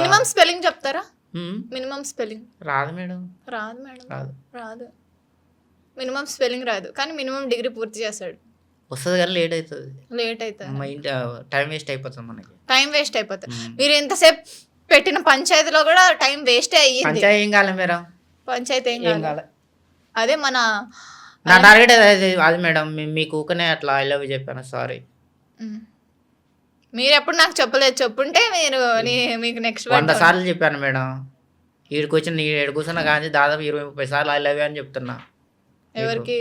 Minimum spelling చెప్తారా? Minimum spelling రాదు madam. రాదు మినిమం స్పెల్లింగ్ రాదు, కానీ మినిమం డిగ్రీ పూర్తి చేస్తాడు. వస్తుంది కానీ లేట్ అవుతుంది, టైం వేస్ట్ అయిపోతుంది మనకి. మీరు ఎంతసేపు పెట్టిన పంచాయతీలో కూడా టైం వేస్ట్ అయ్యింది. పంచాయతీ ఏం కాలే మేడం, పంచాయతీ ఏం కాలే. అదే నా టార్గెట్ అది మేడం. మీకు ఊకనే అట్లా ఐ లవ్ యూ చెప్పాను, సారీ. మీరు ఎప్పుడు నాకు చెప్పలేదు, చెప్పుంటే మీరు మీకు నెక్స్ట్ 100 సార్లు చెప్పాను మేడం. ఈడికి వచ్చి ఏడు కూర్చున్నా కానీ దాదాపు 20-30 సార్లు ఐ లవ్ యూ అని చెప్తున్నా. ఎవరికి?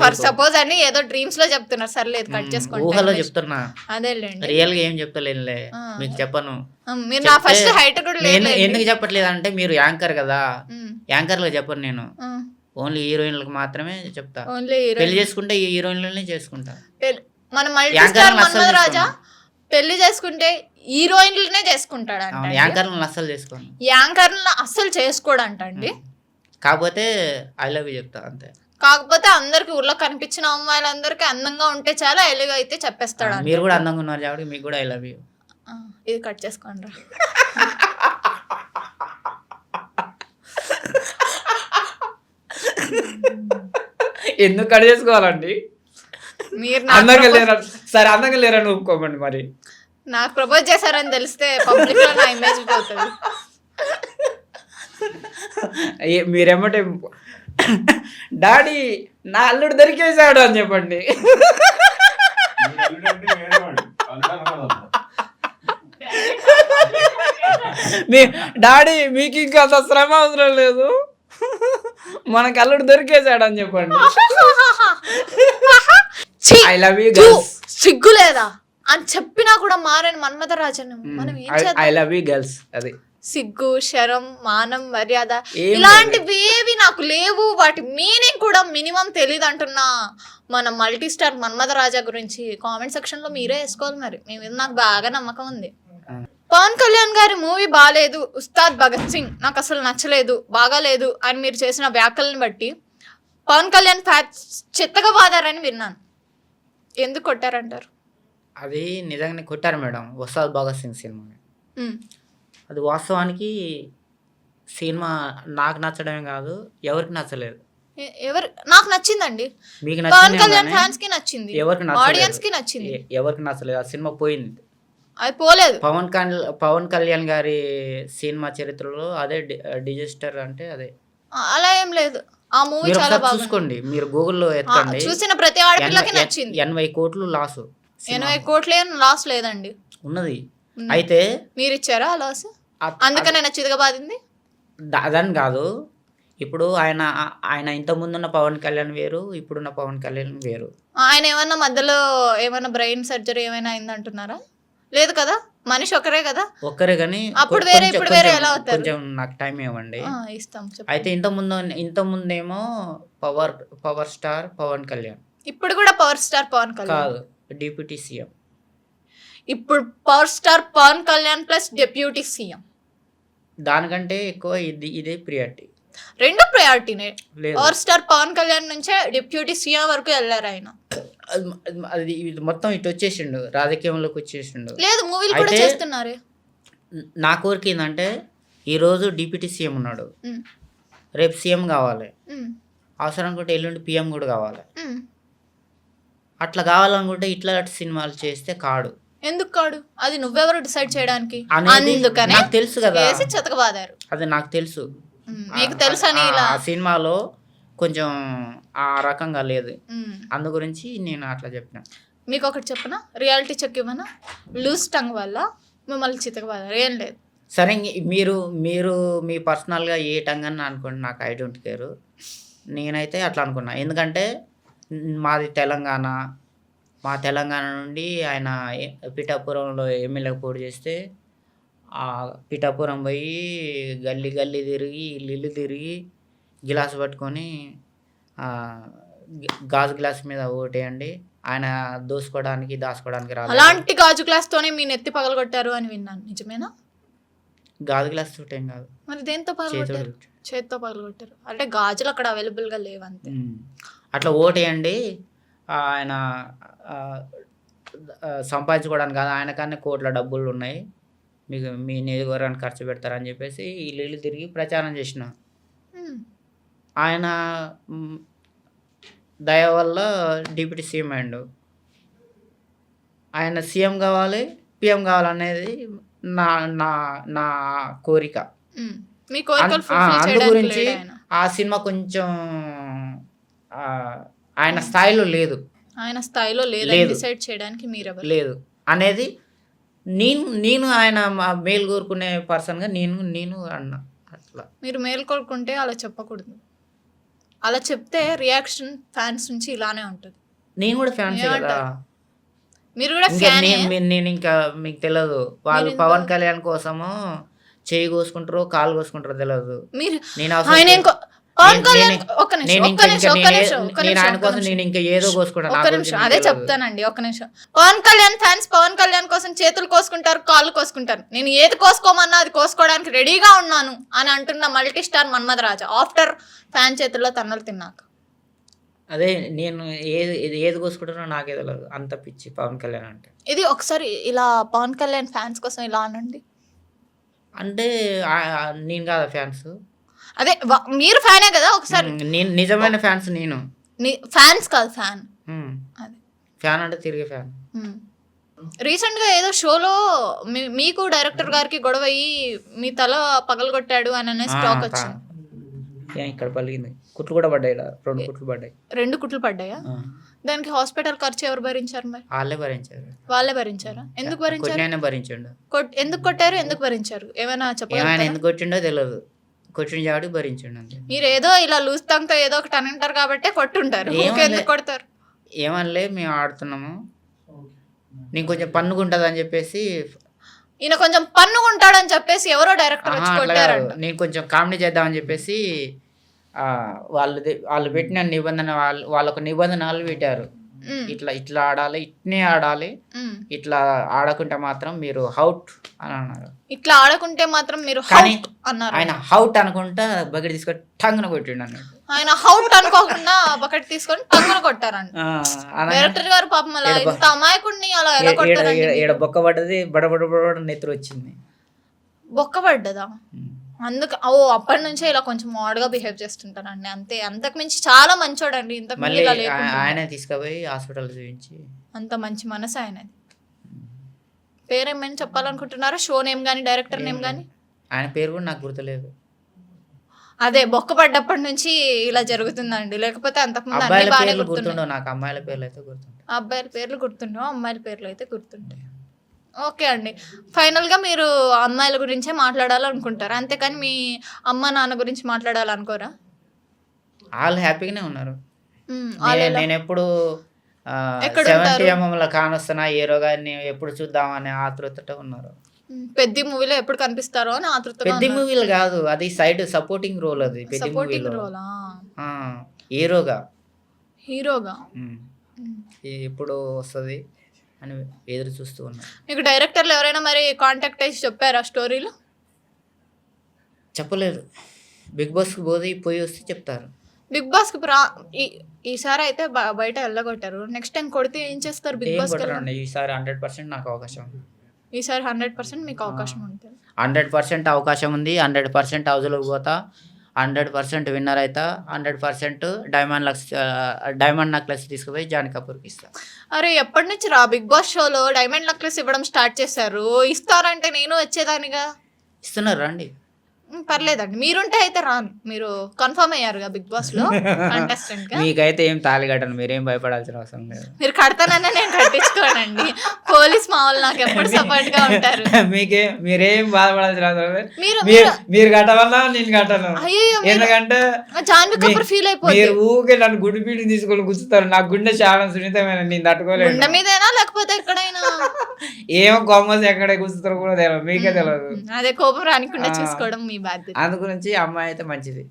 ఫర్ సపోజ్ అని ఏదో డ్రీమ్స్ లో చెప్తున్నారు, సర్లేదు కట్ చేసుకోండి. ఊహలో చెప్తున్నా, అదేలేండి. రియల్ గా ఏం చెప్తలేనులే, మీకు చెప్పను. మీరు నా ఫస్ట్ హైట్ కూడా లేదు. ఎందుకు చెప్పట్లేదు అంటే మీరు యాంకర్ కదా, యాంకర్ గా చెప్పను నేను, ఓన్లీ హీరోయిన్లకు మాత్రమే చెప్తా. పెళ్లి చేసుకుంటే ఈ హీరోయిన్లనే చేసుకుంటా. మన మల్టీ స్టార్ మన్మథ్ రాజా పెళ్లి చేసుకుంటే హీరోయిన్లనే చేసుకుంటాడు అంట. యాంకర్లను అస్సలు చేసుకోను, యాంకర్లను అస్సలు చేసుకోడంట అండి. కాకపోతే ఐ లవ్ యూ చెప్తా అంతే. కాకపోతే అందరికి ఊర్లో కనిపించిన అమ్మాయిలందరికీ అందంగా ఉంటే చాలా ఎలుగు అయితే చెప్పేస్తాడు. మీరు కూడా అందంగా ఉన్నారు కాబట్టి మీకు కూడా ఐ లవ్ యూ. ఇది కట్ చేసుకోండి. ఎందుకు కట్ చేసుకోవాలండి? మీరు అందంగా లేరా? సరే అందంగా లేరని ఒప్పుకోమండి. మరి నాకు ప్రపోజ్ చేశారని తెలిస్తే పబ్లిక్ లో నా ఇమేజ్ పోతుంది. మీరేమంటే డాడీ నా అల్లుడు దొరికేసాడు అని చెప్పండి. మీ డాడీ మీకు ఇంకా అంత శ్రమ అవసరం లేదు, మనకు అల్లుడు దొరికేసాడు అని చెప్పండి. I love you girls. సిగ్గు లేదా అని చెప్పినా కూడా మారని మన్మథ రాజను మనం ఏం చేద్దాం? I love you girls. అది సిగ్గు, శరం, మానం, మర్యాద ఇలాంటివి ఏవి నాకు లేవు. వాటి మీనింగ్ కూడా మినిమం తెలియదు అంటున్నా. మన మల్టీ స్టార్ మన్మథ రాజా గురించి కామెంట్ సెక్షన్ లో మీరే వేసుకోవాలి. మరి మేము నాకు బాగా నమ్మకం ఉంది. పవన్ కళ్యాణ్ గారి మూవీ బాగాలేదు, ఉస్తాద్ భగత్ సింగ్ నాకు అసలు నచ్చలేదు, బాగాలేదు అని మీరు చేసిన వ్యాఖ్యలను బట్టి పవన్ కళ్యాణ్ ఫ్యాన్స్ చెత్తగా వాదారని విన్నాను. ఎందుకు కొట్టారంటారు? అది నిజంగానే కొట్టారు మేడం. ఉస్తాద్ భగత్ సింగ్ సినిమా అది వాస్తవానికి సినిమా నాకు నచ్చడమే కాదు, ఎవరికి నచ్చలేదు. నాకు నచ్చిందండి, మీకు పవన్ కళ్యాణ్ ఫ్యాన్స్ కి నచ్చింది, ఎవరికి ఆడియన్స్ కి నచ్చింది. ఎవరికి నచ్చలేదు. ఆ సినిమా పోయింది, అది పోలేదు. పవన్ కళ్యాణ్ గారి సినిమా చరిత్రలో అదే డిజాస్టర్ అంటే అదే. అలా ఏం లేదు, ఆ మూవీ చాలా బాగుంది. చూసుకోండి, మీరు గూగుల్లో ఎత్తుకోండి. చూసిన ప్రతి ఆడపిల్లకి నచ్చింది. 80 కోట్లు లాస్. 80 కోట్లు ఏం లాస్ లేదండి, ఉన్నది. అయితే మీరు ఇచ్చారా లాస్? అందుకనే నచ్చిదిగా బాధింది. అదని కాదు, ఇప్పుడు ఆయన ఇంత ముందున్న పవన్ కళ్యాణ్ వేరు, ఇప్పుడున్న పవన్ కళ్యాణ్ వేరు. ఆయన ఏమన్నా మధ్యలో ఏమన్నా బ్రెయిన్ సర్జరీ ఏమైనా అయిందంటున్నారా? లేదు కదా, మనిషి ఒకరే కదా. ఒక్కరే కానీ అప్పుడు వేరే ఇప్పుడు వేరే ఎలా అవుతారు? కొంచెం నాకు టైం ఇవ్వండి, ఇస్తాం. అయితే ఇంత ముందేమో పవర్ స్టార్ పవన్ కళ్యాణ్, ఇప్పుడు కూడా పవర్ స్టార్ పవన్ కళ్యాణ్ కాదు, డిప్యూటీ సీఎం. ఇప్పుడు power star Pawan Kalyan plus deputy CM. దానికంటే ఎక్కువ ఇదే ప్రియారిటీ. రెండు ప్రయారిటీనే. పవర్ స్టార్ పవన్ కళ్యాణ్ నుంచే డిప్యూటీ సీఎం వరకు వెళ్ళారు ఆయన. అది మొత్తం ఇటు వచ్చేసిండు, రాజకీయంలోకి వచ్చేసిండు. లేదు, మూవీలు కూడా చేస్తున్నారే. నా కోరిక ఏంటంటే ఈరోజు డిప్యూటీ సీఎం ఉన్నాడు, రేపు సీఎం కావాలి, అవసరం అనుకుంటే ఎల్లుండి పిఎం కూడా కావాలి. అట్లా కావాలనుకుంటే ఇట్లా సినిమాలు చేస్తే కాడు. ఎందుకు కాడు? అది నువ్వెవరు డిసైడ్ చేయడానికి? అందుకనే నాకు తెలుసు కదా, చెతకబాదారు. అది నాకు తెలుసు. మీకు తెలుసు అని ఇలా సినిమాలో కొంచెం ఆ రకంగా లేదు, అందు గురించి నేను అట్లా చెప్పిన. మీకు ఒకటి చెప్పనా, రియాలిటీ చెక్ ఇవ్వనా? లూజ్ టంగ్ వల్ల మిమ్మల్ని చితకబాదారు, ఏం లేదు. సరే, మీరు మీ పర్సనల్గా ఏ టంగ్ అని అనుకోండి, నాకు ఐ డోంట్ కేర్. నేనైతే అట్లా అనుకున్నా, ఎందుకంటే మాది తెలంగాణ. మా తెలంగాణ నుండి ఆయన పిఠాపురంలో ఎమ్మెల్యే పోటీ చేస్తే ఆ పిఠాపురం పోయి గల్లీ గల్లీ తిరిగి ఇల్లు తిరిగి గిలాసు పట్టుకొని గాజు గ్లాస్ మీద ఓటేయండి, ఆయన దోసుకోవడానికి దాచుకోవడానికి రాదు. అలాంటి గాజు గ్లాస్ తోనే మీ నెత్తి పగలగొట్టారు అని విన్నాను, నిజమేనా? గాజు గ్లాస్ తోటి ఏం కాదు, మరి దేంతో పగలగొట్టారు? చేతితో పగలగొట్టారు. అంటే గాజులు అక్కడ అవైలబుల్గా లేవంతే. అట్లా ఓటేయండి, ఆయన సంపాదించుకోవడానికి కాదు, ఆయన కన్నా కోట్ల డబ్బులు ఉన్నాయి, మీకు మీ నియోజకవర్గానికి ఖర్చు పెడతారని చెప్పేసి ఇల్లు తిరిగి ప్రచారం చేసిన. ఆయన దయ వల్ల డిప్యూటీ సీఎం అయ్యిండు. ఆయన సీఎం కావాలి, పిఎం కావాలనేది నా నా నా కోరిక. మీ కోరికలు fulfill అందు చేయడానికి గురించి లేడు ఆయన. ఆ సినిమా కొంచెం ఆయన స్థాయిలో లేదు ఆయన స్థాయిలో లేదని లేదు. డిసైడ్ చేయడానికి మీరెవరు? లేదు అనేది నేను ఆయన మేలు కోరుకునే పర్సన్గా నేను అన్నా. అట్లా మీరు మేలు కోరుకుంటే అలా చెప్పకూడదు. అలా చెప్తే రియాక్షన్ ఫ్యాన్స్ నుంచి ఇలానే ఉంటుంది. నేను కూడా ఫ్యాన్స్ కదా. ఏమంటారు? మీరు కూడా ఇంకా ఫ్యానే. నేను ఇంకా మీకు తెలియదు వాళ్ళు మీరు పవన్ కళ్యాణ్ కోసము చేయి కోసుకుంటారో కాలు కోసుకుంటారో తెలియదు. మీరు నేను ఆయన ఇంకో పవన్ కళ్యాణ్ ఒక్క నేను నిమిషం ఇంకా ఒక్క ఆయన కోసం నిమిషం నేను ఇంకా ఏదో కోసుకుంటాను. ఒక్క నిమిషం అదే చెప్తానండి. ఒక్క నిమిషం. పవన్ కళ్యాణ్ ఫ్యాన్స్ పవన్ కళ్యాణ్ కోసం చేతులు కోసుకుంటారు, కాళ్ళు కోసుకుంటారు. నేను ఏది కోసుకోమన్నా అది కోసుకోవడానికి రెడీగా ఉన్నాను అని అంటున్న మల్టీ స్టార్ మన్మథ రాజా ఆఫ్టర్ ఫ్యాన్ చేతుల్లో తన్నులు తిన్నాక. అదే నేను ఏది కోసుకుంటానో నాకే తెలియదు. అంత పిచ్చి పవన్ కళ్యాణ్ అంటే. ఇది ఒకసారి ఇలా పవన్ కళ్యాణ్ ఫ్యాన్స్ కోసం ఇలా అనండి. అంటే నేను కాదా ఫ్యాన్స్? అదే మీరు ఫ్యానే కదా. ఒకసారి నేను నిజమైన ఫ్యాన్స్. నేను ఫ్యాన్స్ కాదు ఫ్యాన్. అదే ఫ్యాన్ అంటే తిరిగే ఫ్యాన్. రీసెంట్ గా ఏదో షోలో మీకు డైరెక్టర్ గారికి గొడవ అయ్యి మీ తల పగలగొట్టాడు అని అనేసి టాక్ వచ్చింది. ఇక్కడ పలిగింది. కుట్లు కూడా పడ్డాయి. 2 కుట్లు పడ్డాయి. 2 కుట్లు పడ్డాయా? దానికి హాస్పిటల్ ఖర్చు ఎవరు భరించారు మరి? వాళ్ళే భరించారు. వాళ్ళే భరించారా? ఎందుకు భరించారు? కొట్టిన భరించండు. ఎందుకు కొట్టారు? ఎందుకు భరించారు? ఏమైనా చెప్పగలరా? ఎందుకు కొట్టిండో తెలియదు. కొట్టిన జాడు భరించండు అంతే. మీరు ఏదో ఇలా లూజ్ తో ఏదో ఒకటి అని అంటారు కాబట్టి కొట్టుంటారు. ఎందుకు కొడతారు? ఏమనలే, మేము ఆడుతున్నాము. నేను కొంచెం పన్నుకుంటుంది అని చెప్పేసి ఈయన కొంచెం పన్నుకుంటాడని చెప్పేసి ఎవరో డైరెక్టర్ వచ్చి కొట్టారంట. నేను కొంచెం కామెడీ చేద్దామని చెప్పేసి వాళ్ళు పెట్టిన నిబంధన వాళ్ళొక నిబంధనలు పెట్టారు. ఇట్లా ఆడాలి, ఇట్నే ఆడాలి, ఇట్లా ఆడకుంటే మాత్రం మీరు హౌట్ అని అన్నారు. ఇట్లా ఆడకుంటే మాత్రం మీరు కానీ అన్నారు. ఆయన హౌట్ అనుకుంటా బకెట్ తీసుకొని టంగున కొట్టిండు అన్నాడు. ఆయన హౌట్ అనుకోకుండా బకెట్ తీసుకొని టంగున కొట్టారంట. డైరెక్టర్ గారు పాపం అలా ఇంత అమాయకుడిని అలా ఎలా కొట్టారండి? ఈడ బొక్క పడ్డది, బడబడ నెత్తురు వచ్చింది. బొక్క పడ్డదా? అందుకు అప్పటి నుంచే ఇలా కొంచెం మాడ్గా బిహేవ్ చేస్తుంటానండి అంతే. అంతకు మించి చాలా మంచోడండి. ఇంతకు మళ్ళీ ఆయన తీసుకుపోయి హాస్పిటల్ చూపించి. అంత మంచి మనసు ఆయనది. పేరేమైనా చెప్పాలనుకుంటున్నారా? షో నేమ్ కానీ డైరెక్టర్ నేమ్ కానీ? ఆయన పేరు కూడా నాకు గుర్తులేదు. అదే బొక్క పడ్డప్పటి నుంచి ఇలా జరుగుతుందండి. లేకపోతే అంతకుముందు అబ్బాయిల పేర్లు గుర్తుండవు నాకు. అమ్మాయిల పేర్లు అయితే గుర్తుంటాయి. అబ్బాయిల పేర్లు గుర్తుండవు, అమ్మాయిల పేర్లు అయితే గుర్తుంటాయి. ఓకే అండి. ఫైనల్గా మీరు అమ్మాయిల గురించే మాట్లాడాలనుకుంటారు అంతేకాని మీ అమ్మ నాన్న గురించి మాట్లాడాలనుకోరా? వాళ్ళు హ్యాపీగానే ఉన్నారు. నేను ఎప్పుడు 70 కానొస్తున్నా హీరో గారిని ఎప్పుడు చూద్దామని ఆతృతతో ఉన్నారు. పెద్ద మూవీలో ఎప్పుడు కనిపిస్తారో అని ఆతృతగా. పెద్ద మూవీలు కాదు, అది సైడ్ సపోర్టింగ్ రోల్. అది పెద్ద మూవీలో హీరోగా ఎప్పుడు వస్తుంది అని ఎదురు చూస్తూ ఉన్నా. మీకు డైరెక్టర్లు ఎవరైనా మరి కాంటాక్ట్ అయ్యి చెప్పారా స్టోరీలు? చెప్పలేదు. బిగ్ బాస్కి పోయి వస్తే చెప్తారు. బిగ్ బాస్కి ఈసారి అయితే బయట వెళ్ళగొట్టారు. నెక్స్ట్ టైం కొడితే ఏం చేస్తారు? బిగ్ బాస్ ఈసారి 100% నాకు అవకాశం ఉంది. ఈసారి 100% మీకు అవకాశం ఉంటుంది. 100% అవకాశం ఉంది. 100% హౌస్లోకి పోతా, 100% విన్నర్ అవుతా, 100% డైమండ్ నెక్లెస్ తీసుకుపోయి జాన్వీ కపూర్కి ఇస్తా. అరే ఎప్పటి నుంచి రా బిగ్ బాస్ షోలో డైమండ్ నెక్లెస్ ఇవ్వడం స్టార్ట్ చేశారు? ఇస్తారంటే నేను వచ్చేదానిగా. ఇస్తున్నారు రండి. పర్లేదండి, మీరుంటే అయితే రాను. మీరు కన్ఫర్మ్ అయ్యారుగా బిగ్ బాస్ లో కంటెస్టెంట్ గా. మీకైతే ఏం తాళి కట్టను, మీరేం భయపడాల్సిన అవసరం లేదు. మీరు కడతానన్నా నేను కట్టించుకోనండి. పోలీస్ మా వాళ్ళు నాకు ఎప్పుడు సపోర్ట్ గా ఉంటారు. మీరేం బాధపడాల్సిన అవసరం లేదు. మీరు కట్టవన్నా నేను కట్టను. ఎందుకంటే జాన్వీ కపూర్ ఫీల్ అయిపోతుంది. మీరు ఊకే నన్ను గుడి పీడి తీసుకొని కూర్చుతారు. నా గుండె చాలా సున్నితమైన, నేను తట్టుకోలేదు. గుండె మీదైనా లేకపోతే ఎక్కడైనా ఏమో కొమ్మస్ ఎక్కడ కూర్చుతారో కూడా తెలియదు, మీకే తెలియదు. అదే కోపం రానికుండా చూసుకోవడం మీ బాధ్యత. అందు గురించి అమ్మాయి అయితే మంచిది,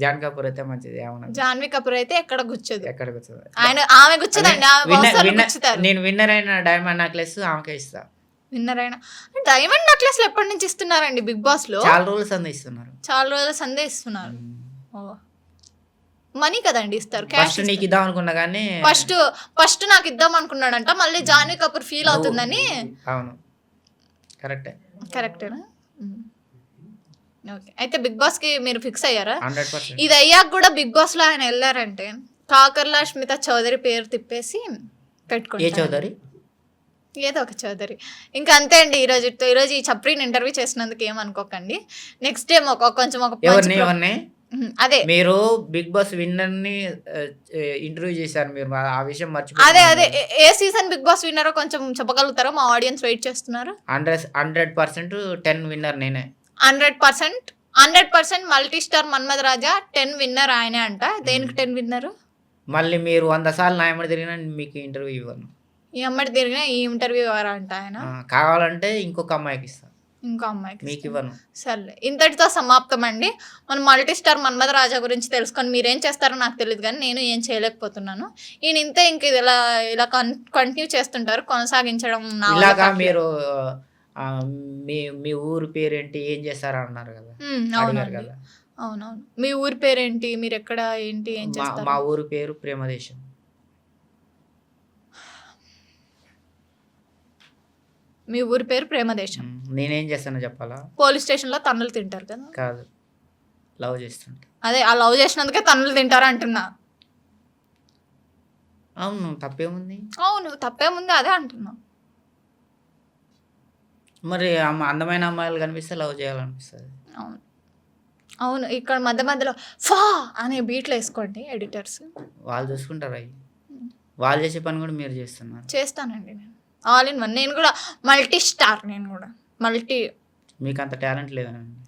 జాన్వీ కపూర్ అయితే మంచిది. జాన్వీ కపూర్ అయితే ఎక్కడ కూర్చోదు. ఆమె కూర్చోదండి. నేను విన్నర్ అయిన డైమండ్ నెక్లెస్ ఆమెకే ఇస్తా. విన్నర్ అయినా డైమండ్ నెక్లెస్ ఎప్పటి నుంచి ఇస్తున్నారండి బిగ్ బాస్ లో? చాలా రోజులు సందే ఇస్తున్నారు. చాలా రోజుల సందే ఇస్తున్నారు. మనీ కదండి ఇస్తారు, క్యాష్. నీకు ఇద్దాం అనుకున్నా కానీ ఫస్ట్ నాకు ఇద్దాం అనుకున్నాడంట. మళ్ళీ జాన్వీ కపూర్ ఫీల్ అవుతుందని. అవును, కరెక్టే. కరెక్టేనా? ఓకే. అయితే బిగ్ బాస్కి మీరు ఫిక్స్ అయ్యారా? 100%. ఇది అయ్యాక కూడా బిగ్ బాస్లో ఆయన వెళ్ళారంటే కాకర్ల స్మిత చౌదరి పేరు తిప్పేసి ఏ పెట్టుకుంటారు. చౌదరి? ఏదో ఒక చౌదరి. ఇంకా అంతే అండి. ఈరోజు ఈ చప్రీని ఇంటర్వ్యూ చేసినందుకు ఏమనుకోకండి. నెక్స్ట్ టైం కొంచెం ఒక ఎవరిని అదే మీరు బిగ్ బాస్ విన్నర్ని ఇంటర్వ్యూ చేశారు మీరు, ఆ విషయం అదే మర్చిపోయి. ఏ సీజన్ బిగ్ బాస్ విన్నరో కొంచెం చెప్పగలుగుతారా? మా ఆడియన్స్ వెయిట్ చేస్తున్నారు. 100% 10 విన్నర్ నేనే. 100% మల్టీ స్టార్ మన్మథ రాజా 10 విన్నర్ ఆయనే అంట. దేనికి 10 విన్నర్? మళ్ళీ మీరు 100 సార్లు నా ఎమ్మడి తిరిగినా మీకు ఇంటర్వ్యూ ఇవ్వను. ఈ అమ్మడి తిరిగిన ఈ ఇంటర్వ్యూ ఎవరా అంట ఆయన. కావాలంటే ఇంకొక అమ్మాయికి ఇస్తాను, ఇంకో అమ్మాయికి మీకు ఇవ్వను. సర్లే, ఇంతటితో సమాప్తం అండి. మనం మల్టీ స్టార్ మన్మథ రాజా గురించి తెలుసుకొని మీరేం చేస్తారో నాకు తెలియదు, కానీ నేను ఏం చేయలేకపోతున్నాను. ఈయన ఇంతే, ఇంక ఇది ఇలా కంటిన్యూ చేస్తుంటారు, కొనసాగించడం నా వల్ల ఇలాగా కావట్లేదు. మీరు మీ ఊరు పేరేంటి, ఏం చేస్తారా అన్నారు కదా, అడిగారు అవునండి, కదా. అవునవును. మీ ఊరి పేరేంటి, మీరు ఎక్కడ ఏంటి, ఏం చేస్తారు? మా ఊరు పేరు ప్రేమదేశం. మీ ఊరి పేరు ప్రేమదేశం. నేనేం చేస్తానో చెప్పాలా? పోలీస్ స్టేషన్లో తన్నులు తింటారు కదా. కాదు, లవ్ చేస్తుంటా. అదే ఆ లవ్ చేసినందుకే తన్నులు తింటారు అంటున్నా. అవును, తప్పేముంది? అవును, తప్పేముంది, అదే అంటున్నా. మరి అందమైన అమ్మాయిలు కనిపిస్తే లవ్ చేయాలనిపిస్తుంది. అవును అవును, ఇక్కడ మధ్య మధ్యలో ఫా అనే బీట్లు వేసుకోండి ఎడిటర్స్. వాళ్ళు చూసుకుంటారు, అవి వాళ్ళు చేసే పని కూడా మీరు చేస్తున్నారు. చేస్తానండి నేను, ఆల్ ఇన్ వన్. నేను కూడా మల్టీ స్టార్, నేను కూడా మల్టీ. మీకు అంత టాలెంట్ లేదండి.